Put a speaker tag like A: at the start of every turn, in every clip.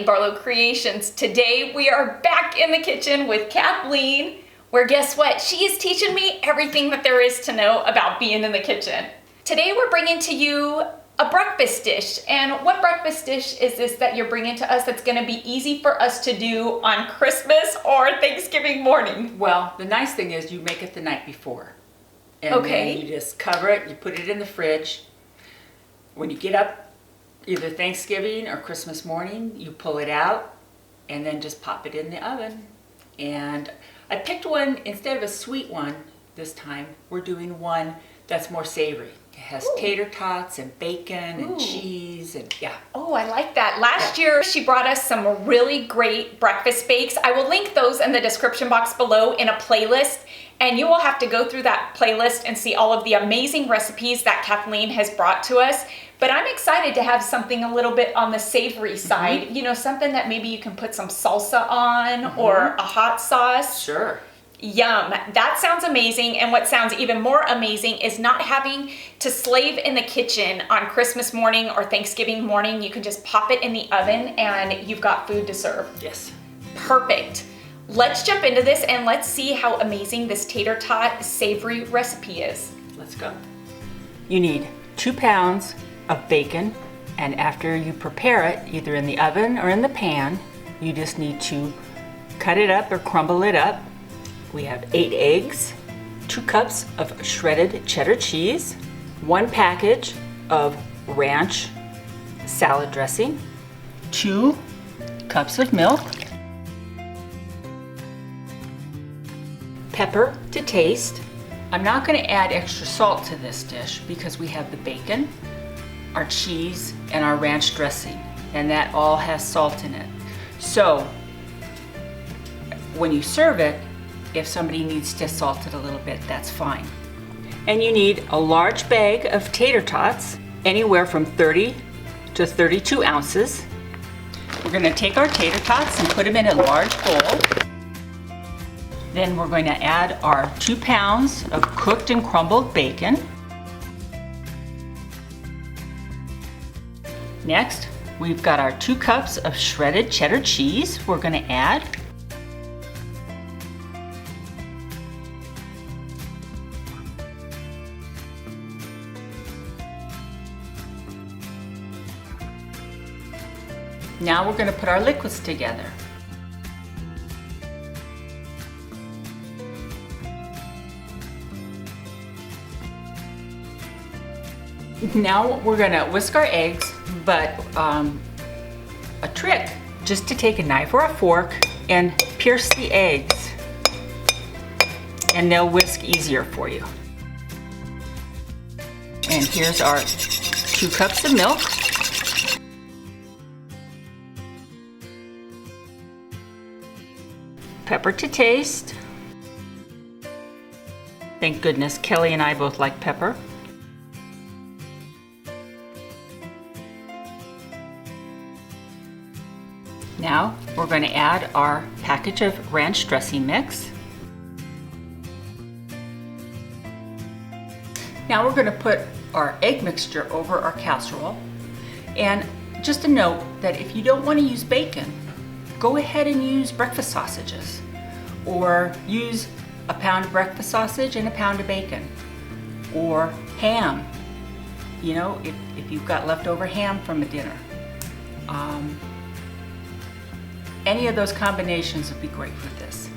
A: Barlow Creations. Today we are back in the kitchen with Kathleen, where guess what? She is teaching me everything that there is to know about being in the kitchen. Today we're bringing to you a breakfast dish. And what breakfast dish is this that you're bringing to us that's gonna be easy for us to do on Christmas or Thanksgiving morning?
B: Well, the nice thing is you make it the night before. And
A: okay.
B: Then you just cover it, you put it in the fridge. When you get up, either Thanksgiving or Christmas morning, you pull it out and then just pop it in the oven. And I picked one, instead of a sweet one this time, we're doing one that's more savory. It has tater tots and bacon and cheese and yeah.
A: Oh, I like that. Last year, she brought us some really great breakfast bakes. I will link those in the description box below in a playlist, and you will have to go through that playlist and see all of the amazing recipes that Kathleen has brought to us. But I'm excited to have something a little bit on the savory side. You know, something that maybe you can put some salsa on or a hot sauce.
B: Sure.
A: Yum, that sounds amazing. And what sounds even more amazing is not having to slave in the kitchen on Christmas morning or Thanksgiving morning. You can just pop it in the oven and you've got food to serve.
B: Yes.
A: Perfect. Let's jump into this and let's see how amazing this tater tot savory recipe is.
B: Let's go. You need 2 pounds of bacon, and after you prepare it, either in the oven or in the pan, you just need to cut it up or crumble it up. We have 8 eggs, 2 cups of shredded cheddar cheese, 1 package of ranch salad dressing, 2 cups of milk, pepper to taste. I'm not going to add extra salt to this dish because we have the bacon, our cheese, and our ranch dressing, and that all has salt in it. So when you serve it, if somebody needs to salt it a little bit, that's fine. And you need a large bag of tater tots, anywhere from 30 to 32 ounces. We're going to take our tater tots and put them in a large bowl. Then we're going to add our 2 pounds of cooked and crumbled bacon. Next, we've got our 2 cups of shredded cheddar cheese we're going to add. Now we're going to put our liquids together. Now we're going to whisk our eggs, but a trick, just to take a knife or a fork and pierce the eggs, and they'll whisk easier for you. And here's our 2 cups of milk. Pepper to taste. Thank goodness Kelly and I both like pepper. Now we're going to add our package of ranch dressing mix. Now we're going to put our egg mixture over our casserole. And just a note that if you don't want to use bacon, go ahead and use breakfast sausages, or use a pound of breakfast sausage and a pound of bacon, or ham, you know, if you've got leftover ham from a dinner. Any of those combinations would be great for this.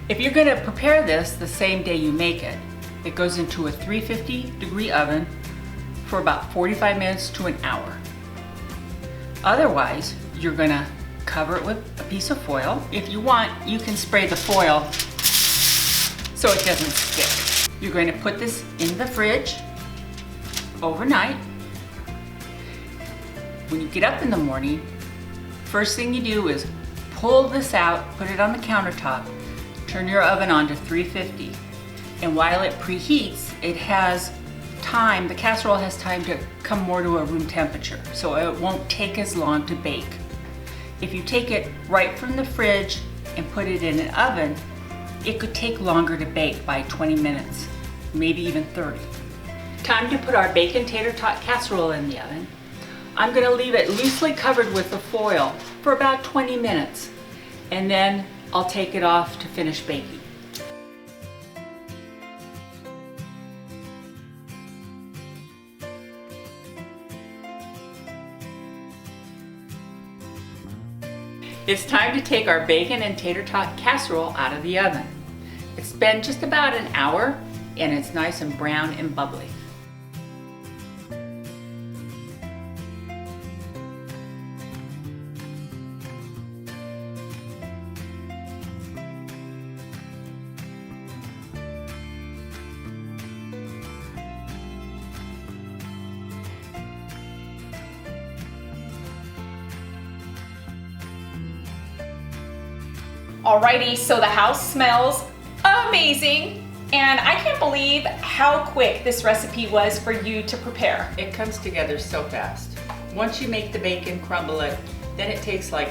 B: If you're going to prepare this the same day you make it, it goes into a 350-degree oven for about 45 minutes to an hour. Otherwise, you're going to cover it with a piece of foil. If you want, you can spray the foil so it doesn't stick. You're going to put this in the fridge overnight. When you get up in the morning, first thing you do is pull this out, put it on the countertop, turn your oven on to 350. And while it preheats, it has time, the casserole has time to come more to a room temperature, so it won't take as long to bake. If you take it right from the fridge and put it in an oven, it could take longer to bake by 20 minutes, maybe even 30. Time to put our bacon tater tot casserole in the oven. I'm going to leave it loosely covered with the foil for about 20 minutes, and then I'll take it off to finish baking. It's time to take our bacon and tater tot casserole out of the oven. It's been just about an hour and it's nice and brown and bubbly.
A: Alrighty, so the house smells amazing, and I can't believe how quick this recipe was for you to prepare.
B: It comes together so fast. Once you make the bacon, crumble it, then it takes like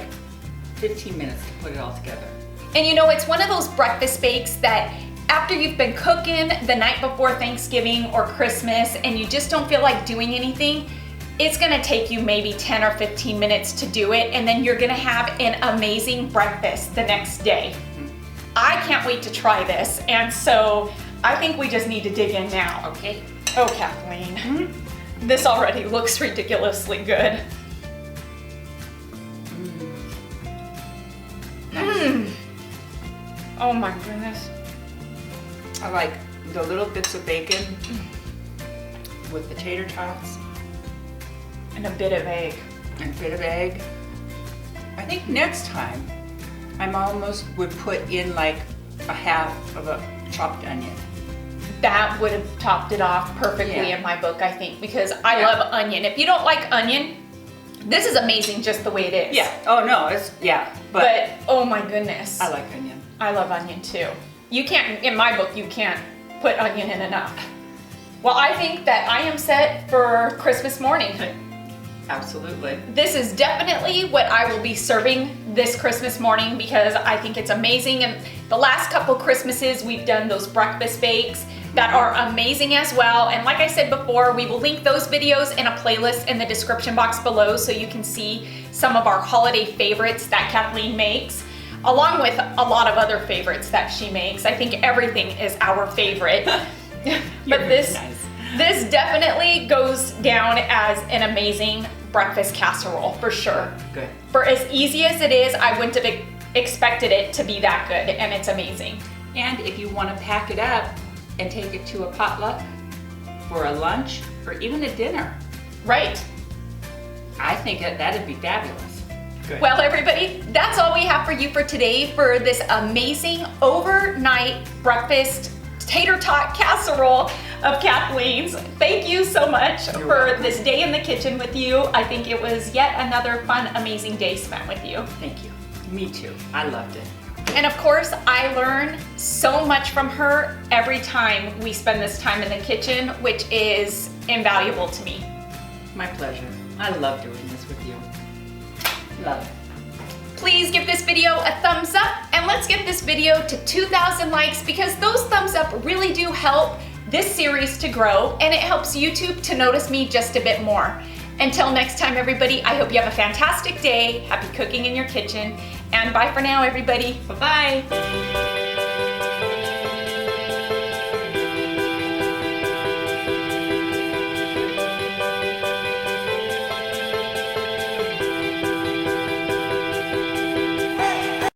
B: 15 minutes to put it all together.
A: And you know, it's one of those breakfast bakes that after you've been cooking the night before Thanksgiving or Christmas and you just don't feel like doing anything, it's gonna take you maybe 10 or 15 minutes to do it, and then you're gonna have an amazing breakfast the next day. I can't wait to try this, and so I think we just need to dig in now.
B: Okay.
A: Oh, Kathleen, this already looks ridiculously good.
B: Nice.
A: Oh my goodness.
B: I like the little bits of bacon with the tater tots.
A: And a bit of egg.
B: And a bit of egg. I think next time I almost would put in like a half of a chopped onion.
A: That would have topped it off perfectly
B: Yeah.
A: in my book, I think, because I
B: Yeah.
A: love onion. If you don't like onion, this is amazing just the way it is.
B: Yeah. Oh no, it's
A: But oh my goodness.
B: I like onion.
A: I love onion too. You can't, in my book, you can't put onion in enough. Well, I think that I am set for Christmas morning.
B: Absolutely.
A: This is definitely what I will be serving this Christmas morning because I think it's amazing. And the last couple Christmases, we've done those breakfast bakes that are amazing as well. And like I said before, we will link those videos in a playlist in the description box below so you can see some of our holiday favorites that Kathleen makes, along with a lot of other favorites that she makes. I think everything is our favorite. But this definitely goes down as an amazing breakfast casserole for sure.
B: Good.
A: For as easy as it is, I wouldn't have expected it to be that good, and it's amazing.
B: And if you want to pack it up and take it to a potluck for a lunch or even a dinner,
A: Right.
B: I think that'd be fabulous. Good.
A: Well, everybody, that's all we have for you for today for this amazing overnight breakfast tater tot casserole of Kathleen's. Thank you so much
B: You're
A: for
B: welcome.
A: this day in the kitchen with you. I think it was yet another fun, amazing day spent with you.
B: Thank you. Me too. I loved it.
A: And of course, I learn so much from her every time we spend this time in the kitchen, which is invaluable to me.
B: My pleasure. I love doing this with you. Love it.
A: Please give this video a thumbs up, and let's get this video to 2,000 likes because those thumbs up really do help this series to grow, and it helps YouTube to notice me just a bit more. Until next time, everybody, I hope you have a fantastic day. Happy cooking in your kitchen, and bye for now, everybody. Bye-bye.